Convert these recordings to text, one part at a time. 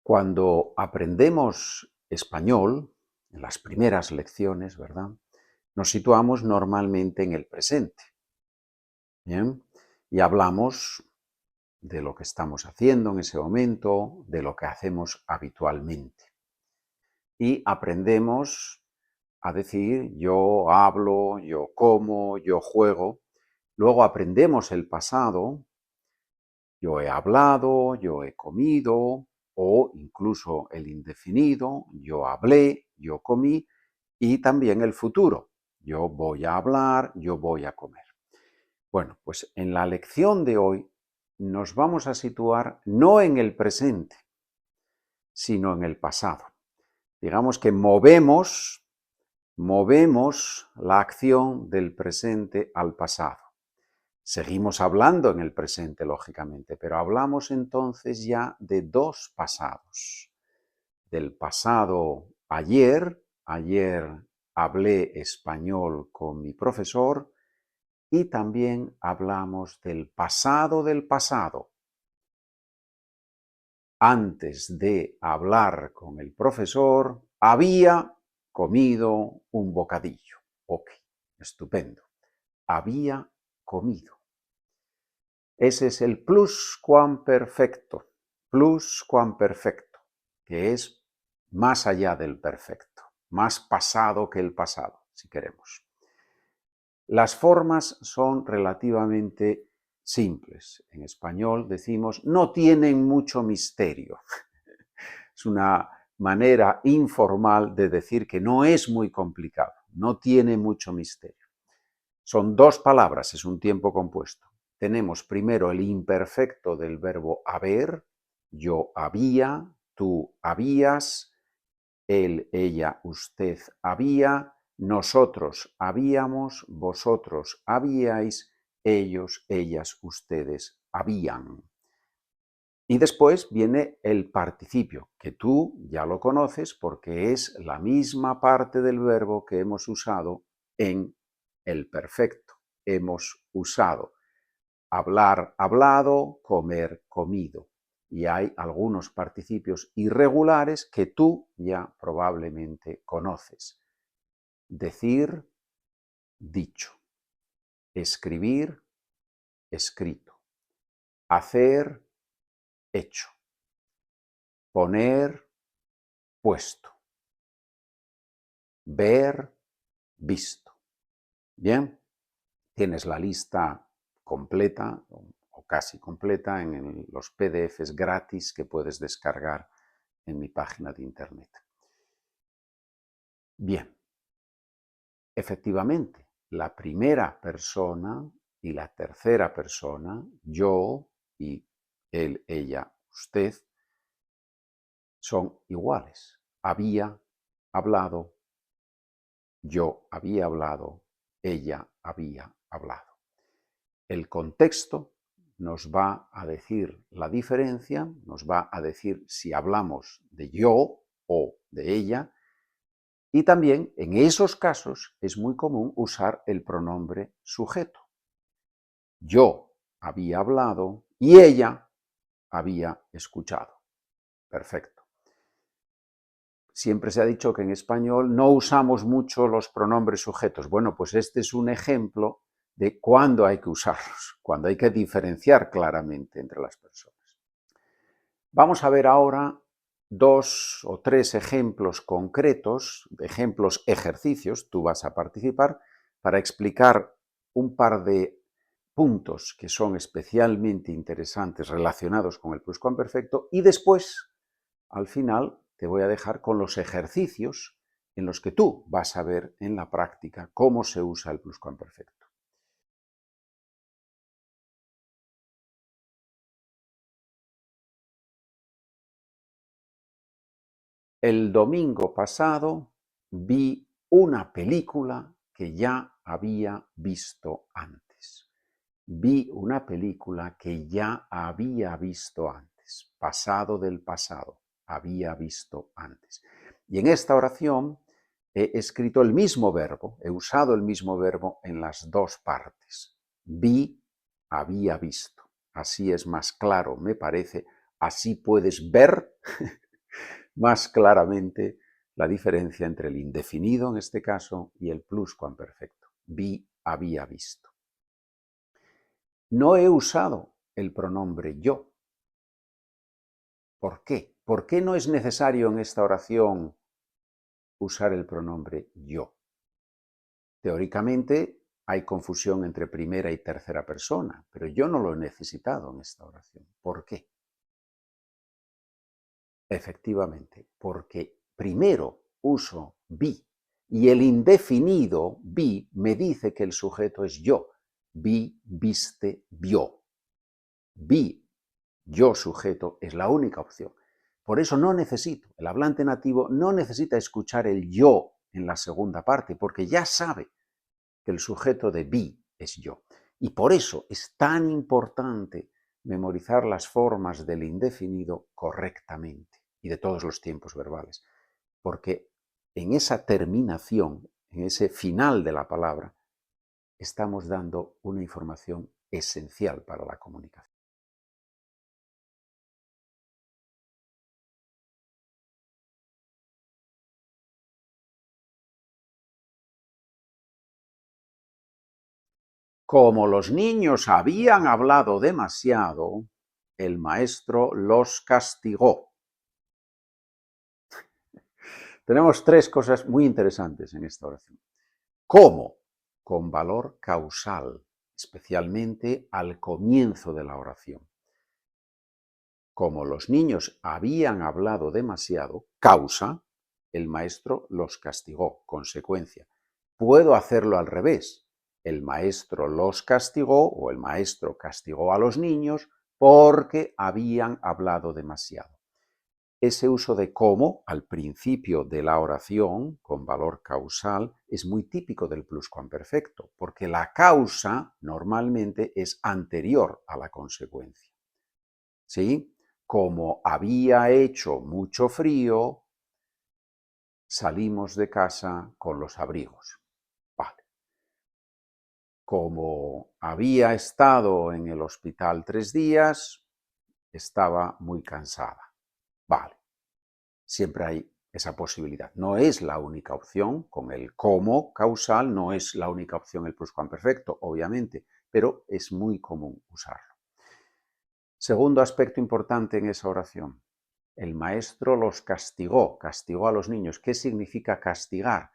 Cuando aprendemos español, en las primeras lecciones, ¿verdad? Nos situamos normalmente en el presente, ¿bien? Y hablamos de lo que estamos haciendo en ese momento, de lo que hacemos habitualmente. Y aprendemos a decir yo hablo, yo como, yo juego. Luego aprendemos el pasado, yo he hablado, yo he comido, o incluso el indefinido, yo hablé, yo comí, y también el futuro, yo voy a hablar, yo voy a comer. Bueno, pues en la lección de hoy nos vamos a situar no en el presente, sino en el pasado. Digamos que movemos la acción del presente al pasado. Seguimos hablando en el presente, lógicamente, pero hablamos entonces ya de dos pasados. Del pasado ayer hablé español con mi profesor, y también hablamos del pasado, antes de hablar con el profesor, había comido un bocadillo. Ok, estupendo. Había comido. Ese es el pluscuamperfecto, que es más allá del perfecto, más pasado que el pasado, si queremos. Las formas son relativamente simples. En español decimos no tienen mucho misterio. Es una manera informal de decir que no es muy complicado, no tiene mucho misterio. Son dos palabras, es un tiempo compuesto. Tenemos primero el imperfecto del verbo haber, yo había, tú habías, él, ella, usted había, nosotros habíamos, vosotros habíais, ellos, ellas, ustedes habían. Y después viene el participio, que tú ya lo conoces porque es la misma parte del verbo que hemos usado en el perfecto. Hemos usado hablar, hablado, comer, comido. Y hay algunos participios irregulares que tú ya probablemente conoces. Decir, dicho. Escribir, escrito. Hacer, hecho. Poner, puesto. Ver, visto. Bien, tienes la lista completa o casi completa en los PDFs gratis que puedes descargar en mi página de internet. Bien, efectivamente, la primera persona y la tercera persona, yo y él, ella, usted, son iguales. Había hablado, yo había hablado, ella había hablado. El contexto nos va a decir la diferencia, nos va a decir si hablamos de yo o de ella, y también en esos casos es muy común usar el pronombre sujeto. Yo había hablado y ella había escuchado. Perfecto. Siempre se ha dicho que en español no usamos mucho los pronombres sujetos. Bueno, pues este es un ejemplo de cuándo hay que usarlos, cuando hay que diferenciar claramente entre las personas. Vamos a ver ahora dos o tres ejemplos concretos, ejemplos ejercicios, tú vas a participar, para explicar un par de puntos que son especialmente interesantes relacionados con el pluscuamperfecto, y después, al final, te voy a dejar con los ejercicios en los que tú vas a ver en la práctica cómo se usa el pluscuamperfecto. El domingo pasado vi una película que ya había visto antes. Vi una película que ya había visto antes. Pasado del pasado. Había visto antes. Y en esta oración he escrito el mismo verbo, he usado el mismo verbo en las dos partes. Vi, había visto. Así es más claro, me parece. Así puedes ver más claramente la diferencia entre el indefinido, en este caso, y el pluscuamperfecto. Vi, había visto. No he usado el pronombre yo. ¿Por qué? ¿Por qué no es necesario en esta oración usar el pronombre yo? Teóricamente hay confusión entre primera y tercera persona, pero yo no lo he necesitado en esta oración. ¿Por qué? Efectivamente, porque primero uso vi y el indefinido vi me dice que el sujeto es yo. Vi, viste, vio. Vi, yo sujeto, es la única opción. Por eso no necesito, el hablante nativo no necesita escuchar el yo en la segunda parte, porque ya sabe que el sujeto de vi es yo. Y por eso es tan importante memorizar las formas del indefinido correctamente y de todos los tiempos verbales, porque en esa terminación, en ese final de la palabra, estamos dando una información esencial para la comunicación. Como los niños habían hablado demasiado, el maestro los castigó. Tenemos tres cosas muy interesantes en esta oración. ¿Cómo? Con valor causal, especialmente al comienzo de la oración. Como los niños habían hablado demasiado, causa, el maestro los castigó, consecuencia. Puedo hacerlo al revés. El maestro los castigó o el maestro castigó a los niños porque habían hablado demasiado. Ese uso de como al principio de la oración, con valor causal, es muy típico del pluscuamperfecto, porque la causa normalmente es anterior a la consecuencia. ¿Sí? Como había hecho mucho frío, salimos de casa con los abrigos. Vale. Como había estado en el hospital 3 días, estaba muy cansada. Vale. Siempre hay esa posibilidad. No es la única opción, con el como causal no es la única opción el pluscuamperfecto, obviamente, pero es muy común usarlo. Segundo aspecto importante en esa oración. El maestro los castigó, castigó a los niños. ¿Qué significa castigar?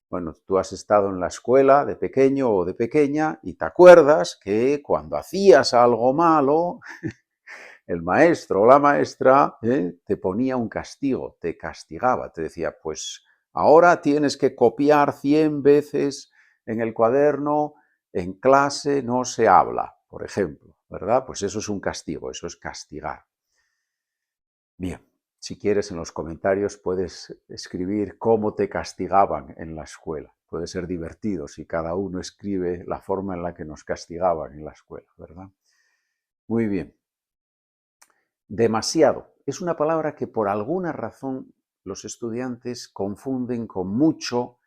Bueno, tú has estado en la escuela de pequeño o de pequeña y te acuerdas que cuando hacías algo malo, el maestro o la maestra te ponía un castigo, te castigaba, te decía, pues ahora tienes que copiar 100 veces en el cuaderno, en clase no se habla, por ejemplo, ¿verdad? Pues eso es un castigo, eso es castigar. Bien, si quieres en los comentarios puedes escribir cómo te castigaban en la escuela. Puede ser divertido si cada uno escribe la forma en la que nos castigaban en la escuela, ¿verdad? Muy bien. Demasiado. Es una palabra que por alguna razón los estudiantes confunden con mucho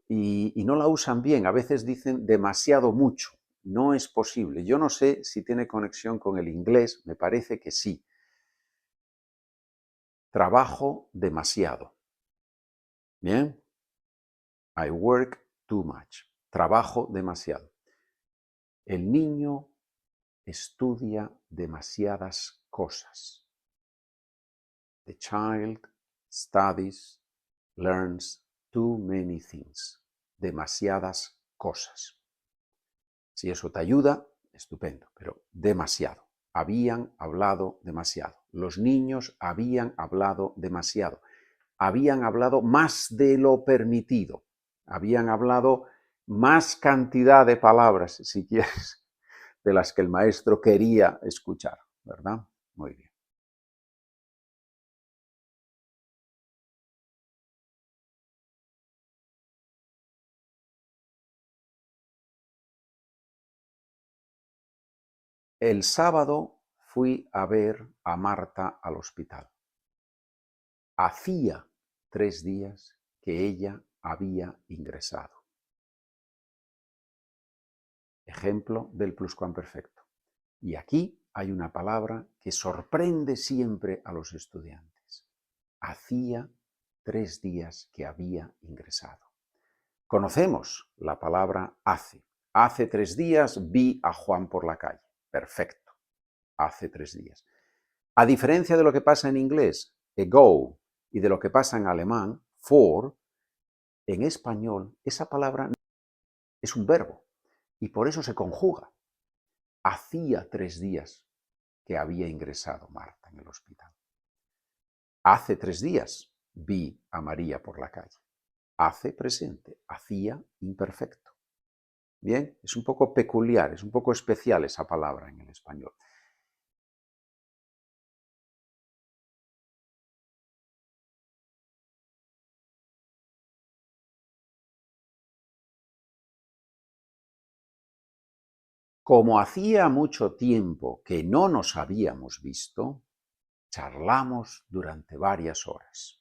y no la usan bien. A veces dicen demasiado mucho. No es posible. Yo no sé si tiene conexión con el inglés, me parece que sí. Trabajo demasiado. Bien. I work too much. Trabajo demasiado. El niño estudia demasiadas cosas. The child studies, learns too many things. Demasiadas cosas. Si eso te ayuda, estupendo, pero demasiado. Habían hablado demasiado. Los niños habían hablado demasiado. Habían hablado más de lo permitido. Habían hablado más cantidad de palabras, si quieres, de las que el maestro quería escuchar, ¿verdad? Muy bien. El sábado fui a ver a Marta al hospital. Hacía 3 días que ella había ingresado. Ejemplo del pluscuamperfecto. Y aquí hay una palabra que sorprende siempre a los estudiantes. Hacía 3 días que había ingresado. Conocemos la palabra hace. Hace 3 días vi a Juan por la calle. Perfecto. Hace 3 días. A diferencia de lo que pasa en inglés, ago, y de lo que pasa en alemán, for, en español esa palabra es un verbo y por eso se conjuga. Hacía 3 días que había ingresado Marta en el hospital. Hace 3 días vi a María por la calle. Hace presente, hacía imperfecto. Bien, es un poco peculiar, es un poco especial esa palabra en el español. Como hacía mucho tiempo que no nos habíamos visto, charlamos durante varias horas.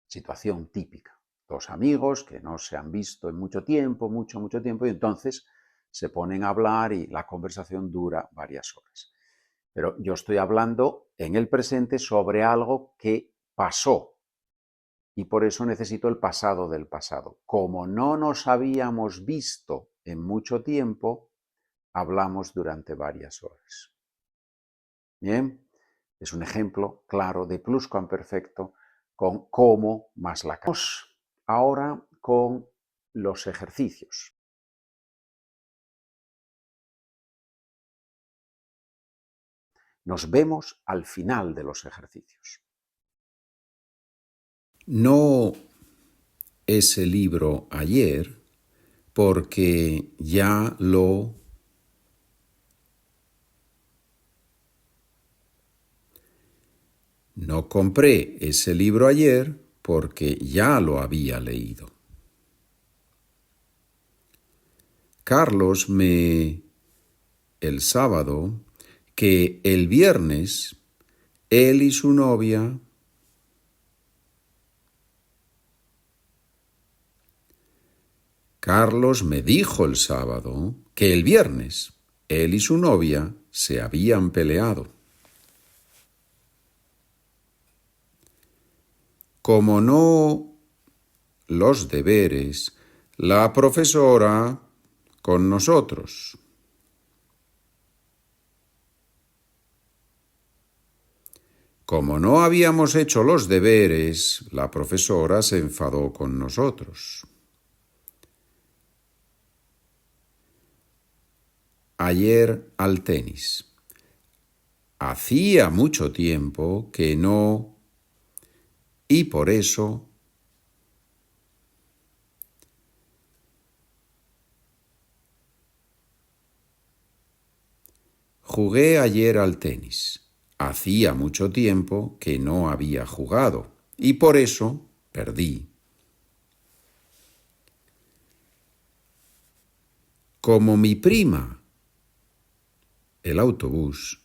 Situación típica. Dos amigos que no se han visto en mucho tiempo, mucho tiempo, y entonces se ponen a hablar y la conversación dura varias horas. Pero yo estoy hablando en el presente sobre algo que pasó y por eso necesito el pasado del pasado. Como no nos habíamos visto en mucho tiempo, hablamos durante varias horas. Bien, es un ejemplo claro de pluscuamperfecto con como más la cara. Vamos ahora con los ejercicios. Nos vemos al final de los ejercicios. No ese libro ayer porque ya lo... No compré ese libro ayer porque ya lo había leído. Carlos el sábado, que el viernes él y su novia Carlos me dijo el sábado que el viernes él y su novia se habían peleado. Como no los deberes, la profesora con nosotros. Como no habíamos hecho los deberes, la profesora se enfadó con nosotros. Ayer al tenis. Hacía mucho tiempo que no, y por eso jugué ayer al tenis. Hacía mucho tiempo que no había jugado, y por eso perdí. Como mi prima, el autobús,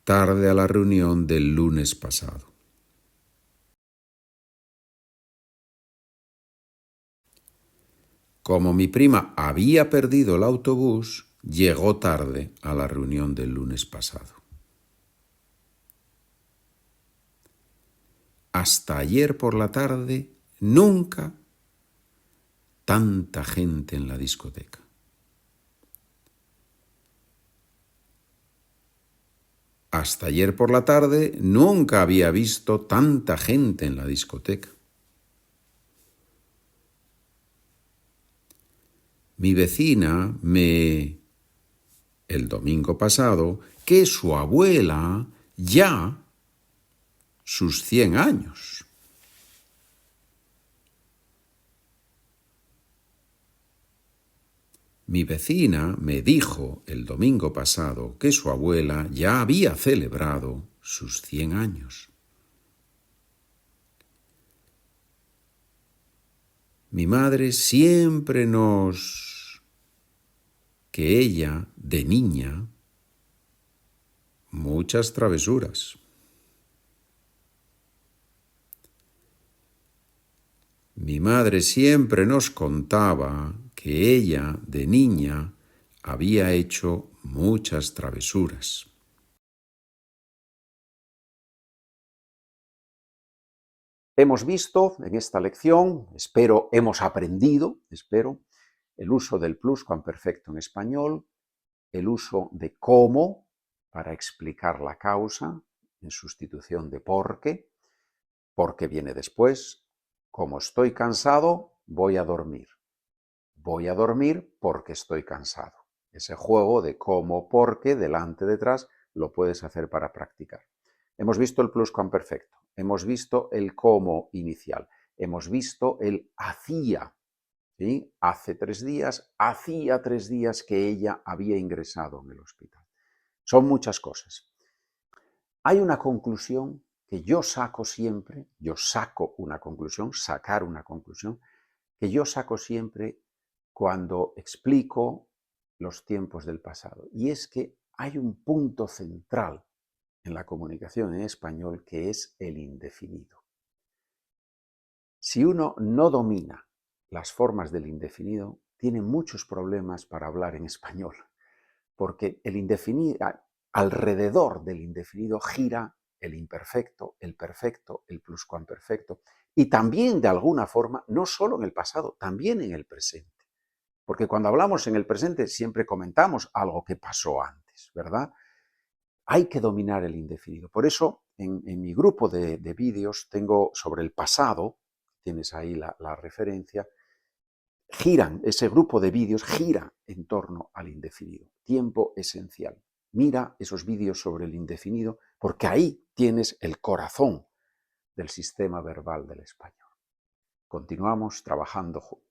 tarde a la reunión del lunes pasado. Como mi prima había perdido el autobús, llegó tarde a la reunión del lunes pasado. Hasta ayer por la tarde, nunca tanta gente en la discoteca. Hasta ayer por la tarde, nunca había visto tanta gente en la discoteca. Mi vecina el domingo pasado, que su abuela ya sus 100 años. Mi vecina me dijo el domingo pasado que su abuela ya había celebrado sus 100 años. Mi madre siempre que ella, de niña, muchas travesuras. Mi madre siempre nos contaba que ella, de niña, había hecho muchas travesuras. Hemos visto en esta lección, hemos aprendido, el uso del pluscuamperfecto en español, el uso de cómo para explicar la causa en sustitución de porque viene después, como estoy cansado, voy a dormir. Voy a dormir porque estoy cansado. Ese juego de cómo, porque, delante, detrás, lo puedes hacer para practicar. Hemos visto el pluscuamperfecto, hemos visto el cómo inicial, hemos visto el hacía, ¿sí? Hacía 3 días que ella había ingresado en el hospital. Son muchas cosas. Hay una conclusión que yo saco siempre, sacar una conclusión, que yo saco siempre cuando explico los tiempos del pasado. Y es que hay un punto central en la comunicación en español que es el indefinido. Si uno no domina las formas del indefinido, tiene muchos problemas para hablar en español, porque el indefinido, alrededor del indefinido gira el imperfecto, el perfecto, el pluscuamperfecto, y también de alguna forma, no solo en el pasado, también en el presente. Porque cuando hablamos en el presente siempre comentamos algo que pasó antes, ¿verdad? Hay que dominar el indefinido. Por eso, en mi grupo de vídeos tengo sobre el pasado, tienes ahí la referencia, ese grupo de vídeos gira en torno al indefinido. Tiempo esencial. Mira esos vídeos sobre el indefinido porque ahí tienes el corazón del sistema verbal del español. Continuamos trabajando juntos.